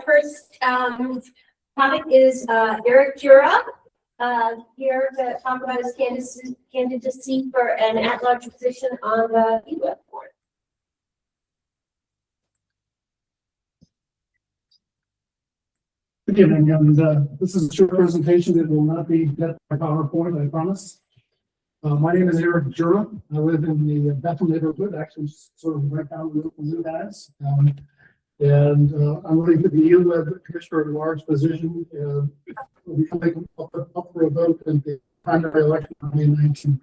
our first topic is Eric Jura here to talk about his candidacy for an at-large position on the EWEB board. Good evening, and this is a short presentation that will not be by PowerPoint, I promise. My name is Eric Jura. I live in the Bethel neighborhood, actually sort of right down the road from you guys. And I'm running for the EWEB Commissioner at Large position. We'll be coming up for a vote in the primary election on May 19th.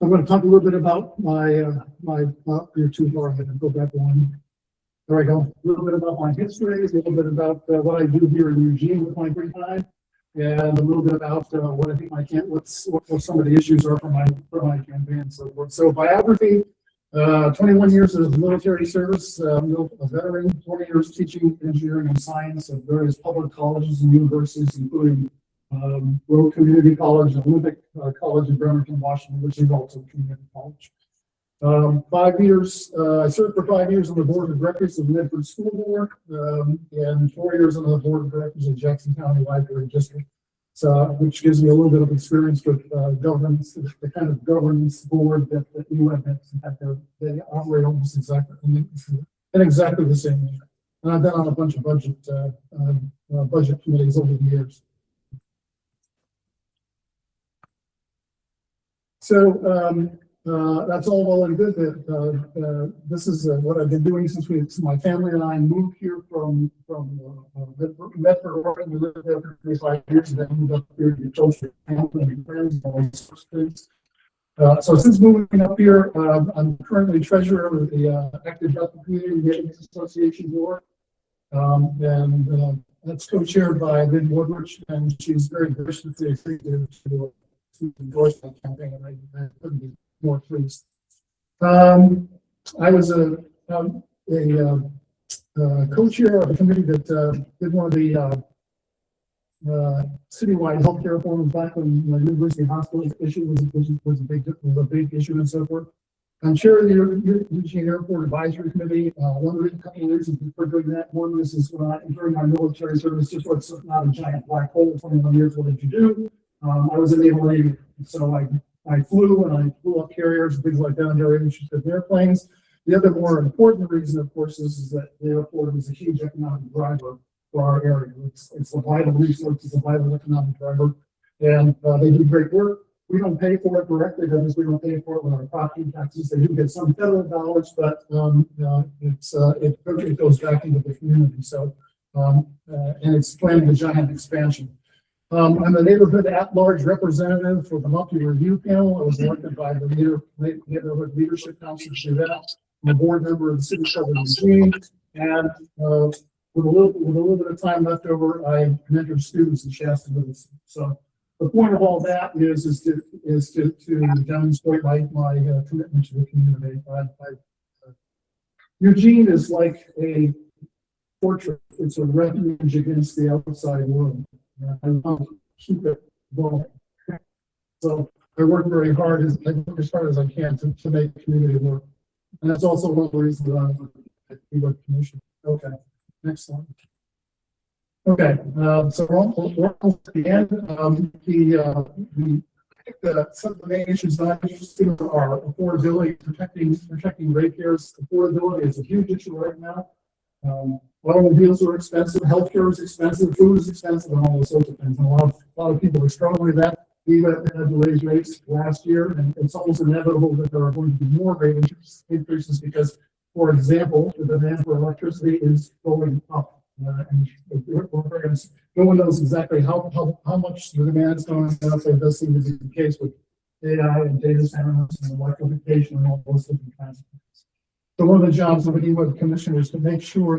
I'm going to talk a little bit about you're too far ahead. Go back one. There we go. A little bit about my history, a little bit about what I do here in Eugene with my free time, and a little bit about what I think what some of the issues are for my campaign and so forth. So biography, 21 years of military service, a veteran, 20 years teaching engineering and science at various public colleges and universities, including Road Community College and Olympic College in Bremerton, Washington, which is also a community college. 5 years, I served for 5 years on the board of directors of the Medford School Board, and 4 years on the board of directors of Jackson County Library District. So, which gives me a little bit of experience with governance, the kind of governance board that EWEB has. In fact, they operate almost exactly in exactly the same way. And I've been on a bunch of budget committees over the years. So. That's all well and good. This is what I've been doing since my family and I moved here from Medford, Oregon. We lived there for 25 years, and then moved up here to get closer to family and friends and all these sorts of things. So since moving up here, I'm currently treasurer of the Active Bethel Community Neighborhood Association Board, and that's co-chaired by Lynn Woodrich, and she's very graciously agreed to endorse my campaign, and I couldn't be more pleased. I was a co-chair of a committee that did one of the citywide healthcare reforms back when the university hospital issue was a big issue and so forth. I'm chair of the Eugene Airport Advisory Committee. One of the couple of reasons for doing that, one was is during my military service, just what's not a giant black hole. 21 years, what did you do? I was in the Navy, so I flew up carriers and things like that. I'm very interested in airplanes. The other more important reason, of course, is that the airport is a huge economic driver for our area. It's a vital resource, it's a vital economic driver, and they do great work. We don't pay for it directly, that is, we don't pay for it with our property taxes. They do get some federal dollars, but it goes back into the community. So, and it's planning a giant expansion. I'm the neighborhood at-large representative for the monthly review panel. I was elected by the neighborhood leadership council to do that. I'm a board member of the city of Eugene, and with a little bit of time left over, I mentor students in Shasta Middle School. So the point of all that is to demonstrate my commitment to the community. Eugene is like a fortress. It's a refuge against the outside world. I want to keep it going. So I work very hard as hard as I can to make community work. And that's also one of the reasons that I'm at the EWEB Commission. Okay, next one. Okay, so we're almost at the end. I think some of the main issues that I'm interested in are affordability, protecting ratepayers. Affordability is a huge issue right now. Automobiles are expensive, healthcare is expensive, food is expensive, and all those sorts of things. And a lot of people are struggling with that. We had to raise rates last year, and it's almost inevitable that there are going to be more rate increases because, for example, the demand for electricity is going up. And no one knows exactly how much the demand is going up. It does seem to be the case with AI and data centers and electrification and all those different kinds of things. So one of the jobs of an EWEB commissioner is to make sure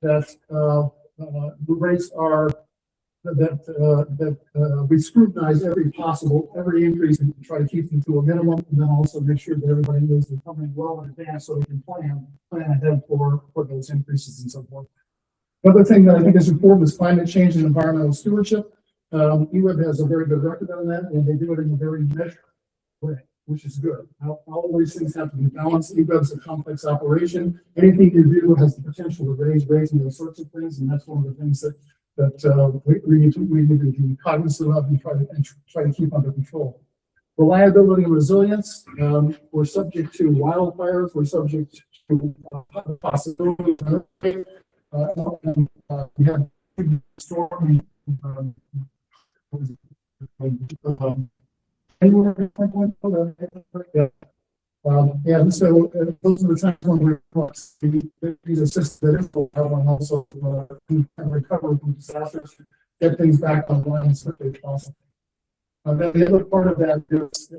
that the rates are that we scrutinize every increase and try to keep them to a minimum, and then also make sure that everybody knows they're coming well in advance so we can plan ahead for those increases and so forth. Another thing that I think is important is climate change and environmental stewardship. EWEB has a very good record on that, and they do it in a very measured way. which is good. All these things have to be balanced. EWEB's a complex operation. Anything you do has the potential to raise and those sorts of things, and that's one of the things that we need to be cognizant of and try to keep under control. Reliability and resilience. We're subject to wildfires. We're subject to possibilities. We have storm. And so those are the times when these assisted info and also can recover from disasters, get things back online as quickly as possible. Then the other part of that is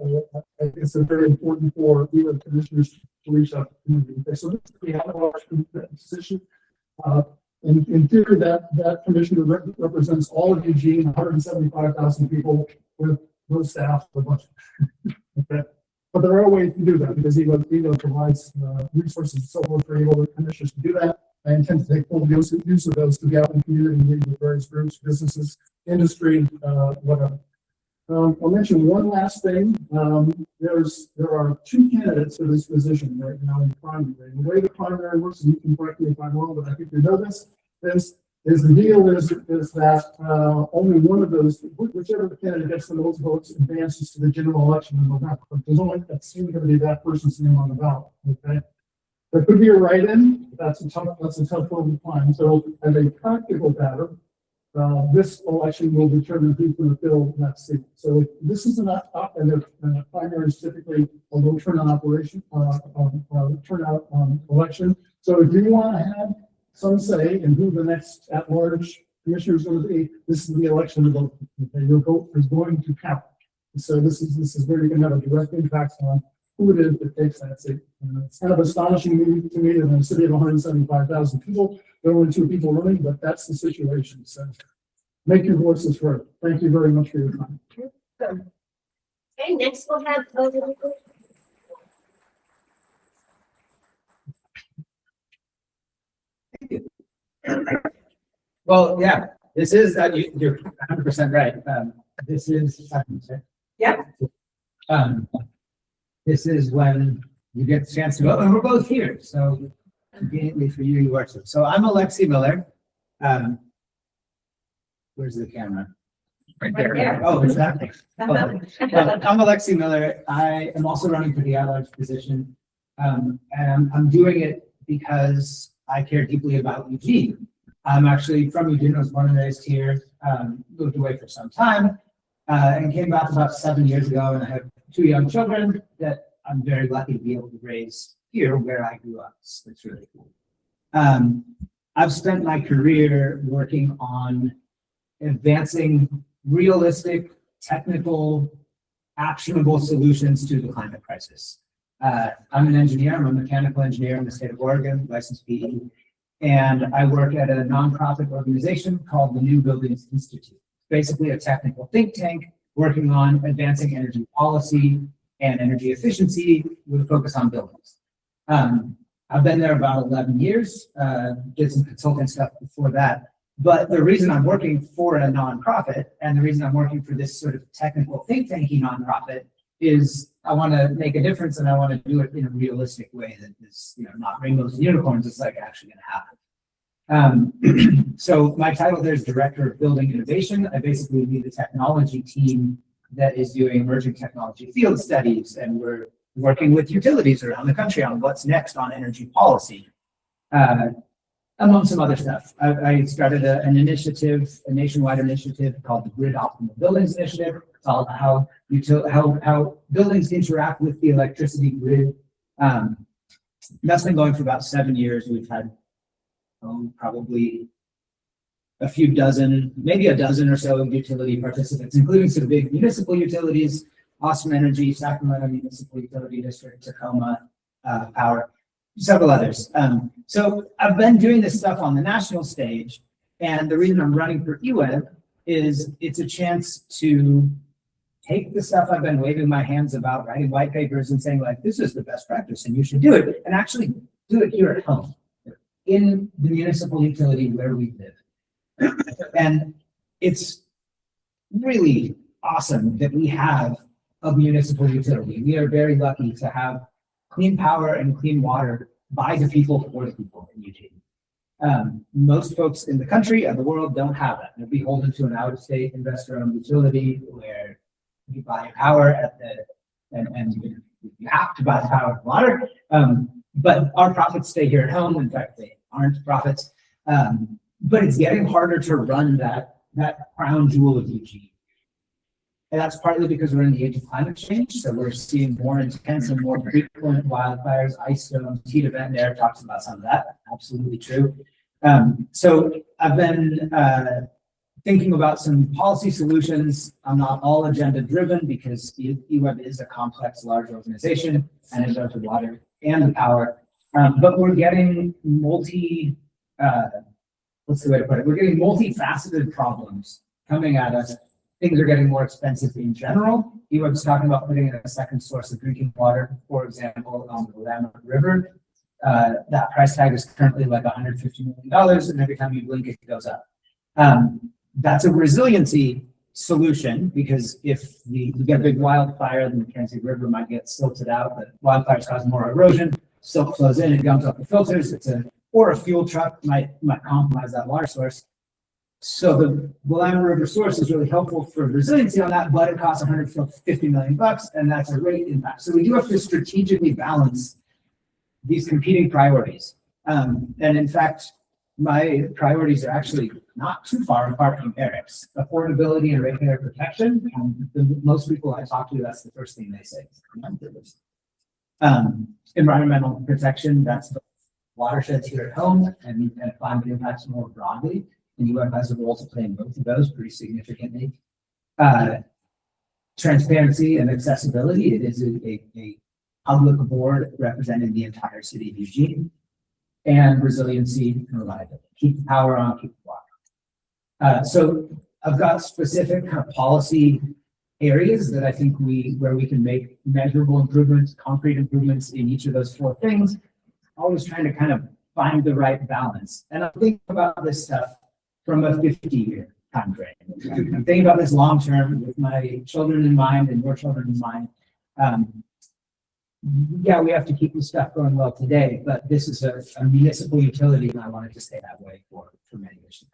it's very important for EWEB commissioners to reach out to the community. So we have a large position. In theory, that commissioner represents all of Eugene, 175,000 people with no staff, a bunch. Okay. But there are ways to do that because EWEB provides resources and so forth for EWEB commissioners to do that. I intend to take full use of those to get out in the community and meet with various groups, businesses, industry, whatever. I'll mention one last thing. There are two candidates for this position right now in the primary. The way the primary works, and you can correct me if I'm wrong, but I think you know this, is the deal is that only one of those, whichever candidate gets the most votes, advances to the general election in November. But there's only that's going to be that person's name on the ballot. Okay. There could be a write-in. That's a tough one to find. So as a practical matter, this election will determine who's going to fill that seat. So this is and the primary is typically a low turnout operation, turnout election. So if you want to have some say in who the next at-large commissioner is going to be, this is the election to vote. Okay, your vote is going to count. So this is where you're going to have a direct impact on who it is that takes that seat. And it's kind of astonishing to me that in a city of 175,000 people, there are only 2 people running, but that's the situation. So make your voices heard. Thank you very much for your time. Okay, next we'll have Well, yeah, this is, you're 100% right. This is, yeah. This is when you get the chance to go, and we're both here. So conveniently for you, you are too. So I'm Alexi Miller. Where's the camera? Right there. Oh, exactly. I'm Alexi Miller. I am also running for the at-large position. And I'm doing it because I care deeply about Eugene. I'm actually from Eugene. I was born and raised here, moved away for some time, and came back about 7 years ago. And I have 2 young children that I'm very lucky to be able to raise here where I grew up. It's really cool. I've spent my career working on advancing realistic, technical, actionable solutions to the climate crisis. I'm an engineer. I'm a mechanical engineer in the state of Oregon, licensed PE, and I work at a nonprofit organization called the New Buildings Institute. Basically a technical think tank working on advancing energy policy and energy efficiency with a focus on buildings. I've been there about 11 years, did some consulting stuff before that. But the reason I'm working for a nonprofit and the reason I'm working for this sort of technical think tanky nonprofit is I want to make a difference and I want to do it in a realistic way that is, not rainbows and unicorns. It's like actually going to happen. So my title there is Director of Building Innovation. I basically lead the technology team that is doing emerging technology field studies, and we're working with utilities around the country on what's next on energy policy. Among some other stuff. I started a nationwide initiative called the Grid Optimal Buildings Initiative. It's all about how buildings interact with the electricity grid. That's been going for about 7 years. We've had probably a few dozen, maybe a dozen or so utility participants, including some big municipal utilities, Awesome Energy, Sacramento Municipal Utility District, Tacoma Power. Several others. So I've been doing this stuff on the national stage, and the reason I'm running for EWEB is it's a chance to take the stuff I've been waving my hands about, writing white papers and saying like, this is the best practice and you should do it, and actually do it here at home in the municipal utility where we live. And it's really awesome that we have of municipal utility. We are very lucky to have clean power and clean water by the people for the people in Eugene. Most folks in the country and the world don't have that. They're beholden to an out-of-state investor-owned utility where you buy power at and you have to buy the power and water. But our profits stay here at home. In fact, they aren't profits. But it's getting harder to run that crown jewel of Eugene. And that's partly because we're in the age of climate change. So we're seeing more intense and more frequent wildfires, ice storms, heat event. There talks about some of that. Absolutely true. So I've been thinking about some policy solutions. I'm not all agenda driven because EWEB is a complex, large organization and it does the water and the power. But we're getting what's the way to put it? We're getting multifaceted problems coming at us. Things are getting more expensive in general. EWEB is talking about putting in a second source of drinking water, for example, on the Willamette River. That price tag is currently like $150 million, and every time you blink, it goes up. That's a resiliency solution because if you get a big wildfire, then the Kansas River might get silted out, but wildfires cause more erosion. Silt flows in, it gums up the filters. Or a fuel truck might compromise that water source. So the Willamette River source is really helpful for resiliency on that, but it costs $150 million, and that's a rate impact. So we do have to strategically balance these competing priorities. And in fact, my priorities are actually not too far apart from Eric's. Affordability and ratepayer protection. Most people I talk to, that's the first thing they say. Environmental protection, that's the watersheds here at home and climate impacts more broadly. And EWEB has a role to play in both of those pretty significantly. Transparency and accessibility. It is a public board representing the entire city of Eugene. And resiliency and reliability. Keep the power on, keep the water. So I've got specific kind of policy areas that I think where we can make measurable improvements, concrete improvements in each of those four things. Always trying to kind of find the right balance. And I'm thinking about this stuff from a 50-year time frame. I'm thinking about this long term with my children in mind and your children in mind. Yeah, we have to keep this stuff going well today, but this is a municipal utility and I want it to stay that way for many years to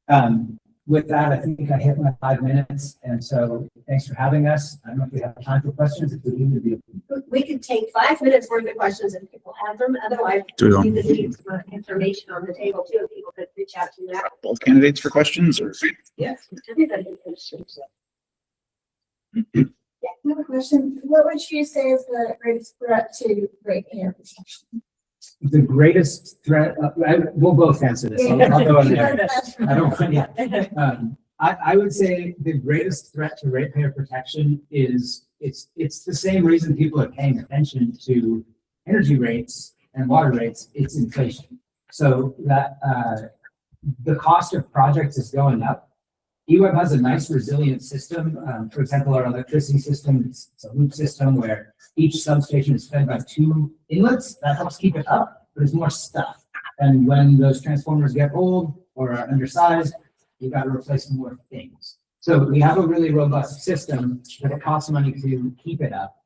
come. With that, I think I hit my 5 minutes. And so thanks for having us. I don't know if we have time for questions. If we do, we could take 5 minutes worth of questions if people have them. Otherwise, Do it on. you could leave some information on the table too. If people could reach out to that. Both candidates for questions or? Yes, everybody can shoot. Yeah, I have a question. What would you say is the greatest threat to ratepayer protection? the greatest threat, we'll both answer this. I'll go in there. I don't, yeah. I would say the greatest threat to ratepayer protection is it's the same reason people are paying attention to energy rates and water rates. It's inflation. So that the cost of projects is going up. EWEB has a nice resilient system. For example, our electricity system, it's a loop system where each substation is fed by 2 inlets. That helps keep it up, but it's more stuff. And when those transformers get old or are undersized, you got to replace more things. So we have a really robust system, but it costs money to keep it up.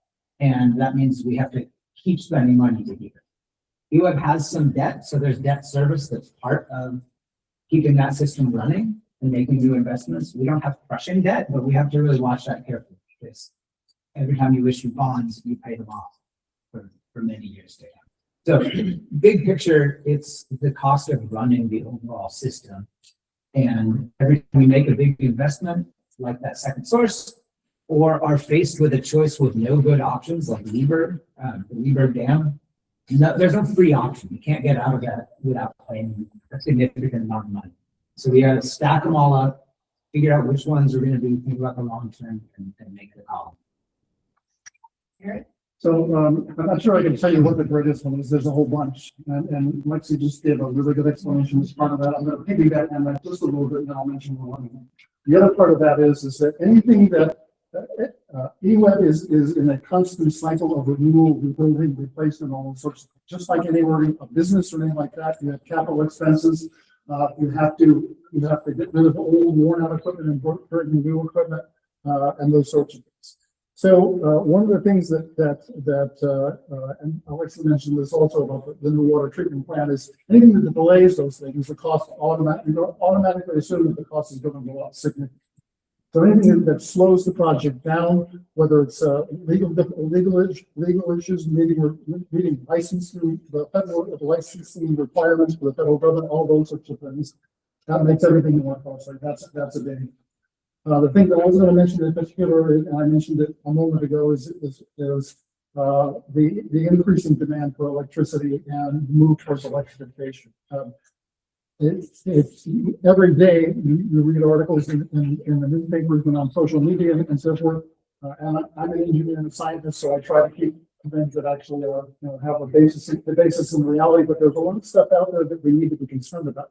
And that means we have to keep spending money to keep it. EWEB has some debt, so there's debt service that's part of keeping that system running and making new investments. We don't have crushing debt, but we have to really watch that carefully because every time you issue bonds, you pay them off for many years to come. So big picture, it's the cost of running the overall system. And every time we make a big investment, like that second source, or are faced with a choice with no good options like the Lieber Dam, there's no free option. You can't get out of that without paying a significant amount of money. So we got to stack them all up, figure out which ones are going to be, think about the long term, and make the call. So I'm not sure I can tell you what the greatest one is. There's a whole bunch, and Lexi just gave a really good explanation as part of that. I'm going to piggyback on that just a little bit, and I'll mention one. The other part of that is that anything that EWEB is in a constant cycle of renewal, rebuilding, replacement, all those sorts of things. Just like anywhere in a business or anything like that, you have capital expenses. You have to get rid of old, worn-out equipment and put in new equipment, and those sorts of things. So, one of the things and Alexa mentioned this also about the new water treatment plant is anything that delays those things, the cost automatically assume that the cost is going to go up significantly. So anything that slows the project down, whether it's legal issues, meeting licensing, the federal licensing requirements for the federal government, all those sorts of things, that makes everything more costly. That's a big. The thing that I was going to mention in particular, and I mentioned it a moment ago, is the increasing demand for electricity and move towards electrification. It's every day you read articles in the newspapers and on social media and so forth. And I'm an engineer and a scientist, so I try to keep things that actually have the basis in reality. But there's a lot of stuff out there that we need to be concerned about.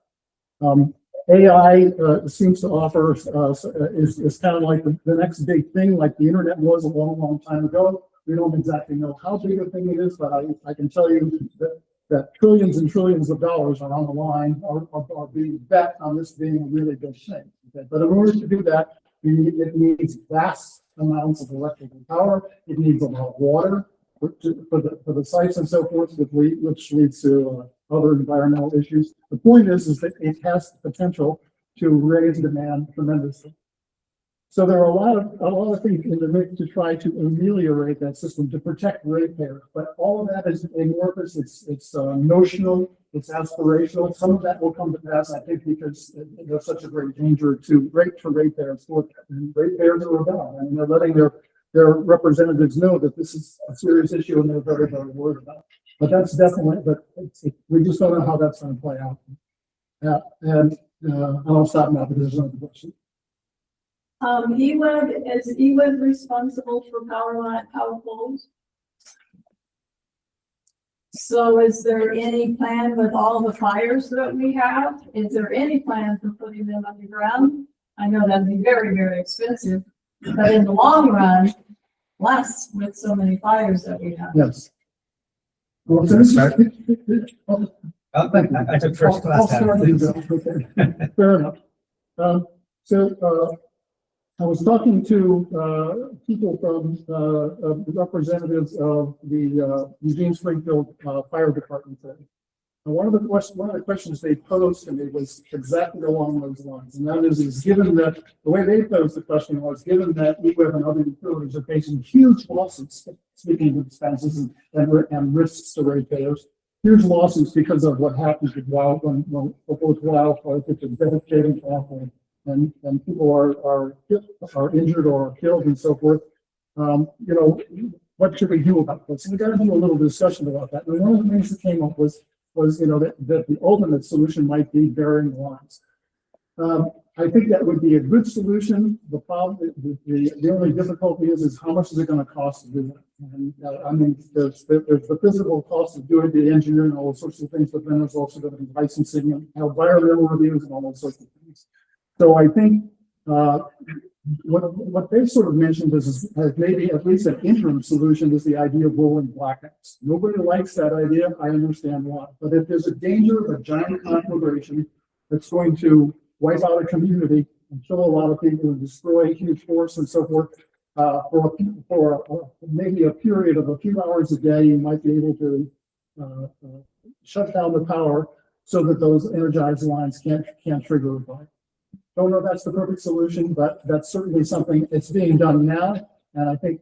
AI seems to offer is kind of like the next big thing, like the internet was a long time ago. We don't exactly know how big a thing it is, but I can tell you that trillions and trillions of dollars are on the line, are being bet on this being a really big thing. Okay? But in order to do that, it needs vast amounts of electrical power. It needs a lot of water for the sites and so forth, which leads to other environmental issues. The point is that it has the potential to raise demand tremendously. So there are a lot of things in the mix to try to ameliorate that system, to protect ratepayers. But all of that is amorphous. It's notional. It's aspirational. Some of that will come to pass, I think, because there's such a great danger to ratepayers. And ratepayers are rebelling, and they're letting their representatives know that this is a serious issue, and they're very, very worried about it. But that's definitely. But we just don't know how that's going to play out. And I'll stop now because there's another question. Is EWEB responsible for power poles? So is there any plan with all the fires that we have? Is there any plan for putting them underground? I know that'd be very, very expensive, but in the long run, less with so many fires that we have. Yes. Well, I took first class. Fair enough. I was talking to people from representatives of the Eugene Springfield Fire Department today. And one of the questions they posed to me was exactly along those lines, and that is given that the way they posed the question was, given that EWEB and other utilities are facing huge losses, speaking of expenses and risks to ratepayers, huge losses because of what happens with wildfires, which is devastating, awful. And people are injured or killed and so forth. What should we do about this? And we got to do a little discussion about that. And one of the things that came up was that the ultimate solution might be burying lines. I think that would be a good solution. The problem, the only difficulty is how much is it going to cost to do that? And I mean, there's the physical cost of doing the engineering and all sorts of things, but then there's also going to be licensing and environmental reviews and all those sorts of things. So I think what they sort of mentioned is maybe at least an interim solution is the idea of rolling blackouts. Nobody likes that idea. I understand why. But if there's a danger of a giant conflagration that's going to wipe out a community and kill a lot of people and destroy huge forests and so forth, for maybe a period of a few hours a day, you might be able to shut down the power so that those energized lines can't trigger a fire. Don't know if that's the perfect solution, but that's certainly something. It's being done now, and I think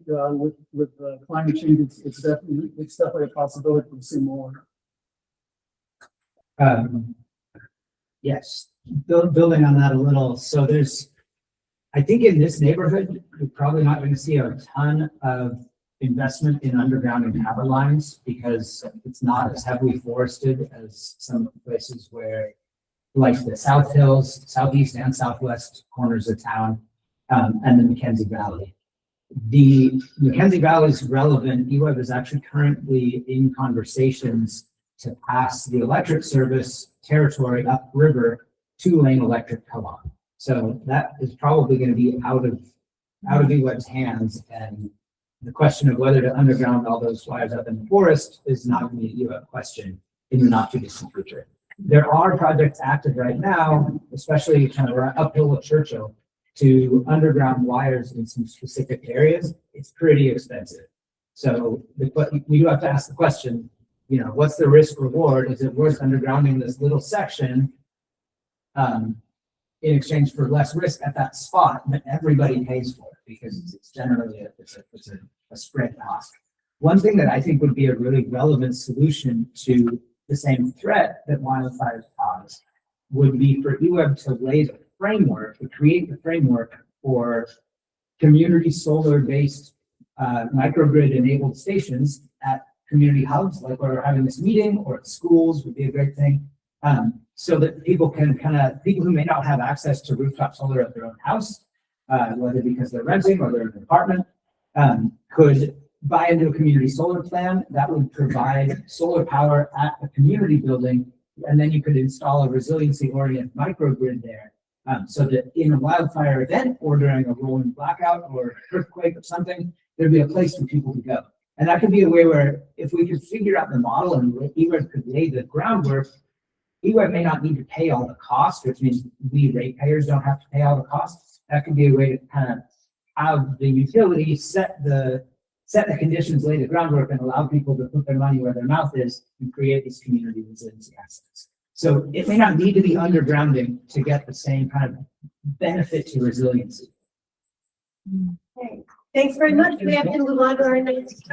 with climate change, it's definitely a possibility to see more. Yes, building on that a little. So I think in this neighborhood, you're probably not going to see a ton of investment in underground and power lines because it's not as heavily forested as some places where, like the South Hills, southeast and southwest corners of town, and the Mackenzie Valley. The Mackenzie Valley is relevant. EWEB is actually currently in conversations to pass the electric service territory upriver to Lane Electric Co-op. So that is probably going to be out of EWEB's hands, and the question of whether to underground all those wires up in the forest is not going to be a EWEB question in the not too distant future. There are projects active right now, especially kind of uphill of Churchill, to underground wires in some specific areas, it's pretty expensive. So we do have to ask the question, you know, what's the risk reward? Is it worth undergrounding this little section in exchange for less risk at that spot that everybody pays for it, because it's generally a spread cost. One thing that I think would be a really relevant solution to the same threat that wildfires cause would be for EWEB to lay the framework, to create the framework for community solar-based microgrid enabled stations at community hubs, like where we're having this meeting, or at schools would be a great thing. So that people can people who may not have access to rooftop solar at their own house, whether because they're renting or they're in an apartment, could buy into a community solar plan that would provide solar power at a community building. And then you could install a resiliency oriented microgrid there. So that in a wildfire event or during a rolling blackout or earthquake or something, there'd be a place for people to go. And that could be a way where if we could figure out the model and EWEB could lay the groundwork, EWEB may not need to pay all the costs, which means we ratepayers don't have to pay all the costs. That could be a way to kind of have the utility set the conditions, lay the groundwork, and allow people to put their money where their mouth is and create these community resiliency assets. So it may not need to be undergrounding to get the same kind of benefit to resiliency. Okay. Thanks very much. We have to move on to our next.